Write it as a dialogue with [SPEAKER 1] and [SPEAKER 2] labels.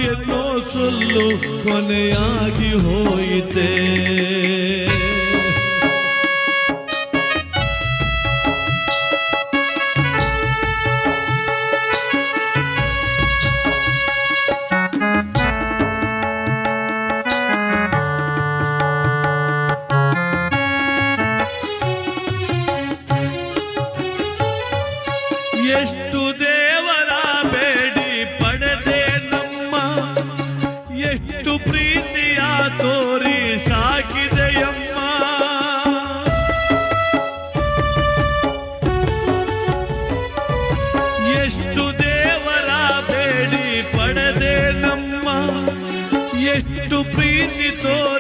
[SPEAKER 1] ಎನ್ನೋ ಸೊಲ್ಲು ಕೊನೆಯಾಗಿ ಹೋಯಿತೆ. ಎಷ್ಟು ದೇವರ ಬೇಡಿ ಪಡೆದೆ ನಮ್ಮ, ಎಷ್ಟು ಪ್ರೀತಿಯ ತೋರಿ ಸಾಕಿದೆಯಮ್ಮ. ಎಷ್ಟು ದೇವರ ಬೇಡಿ ಪಡೆದೆ ನಮ್ಮ, ಎಷ್ಟು ಪ್ರೀತಿ ತೋರಿ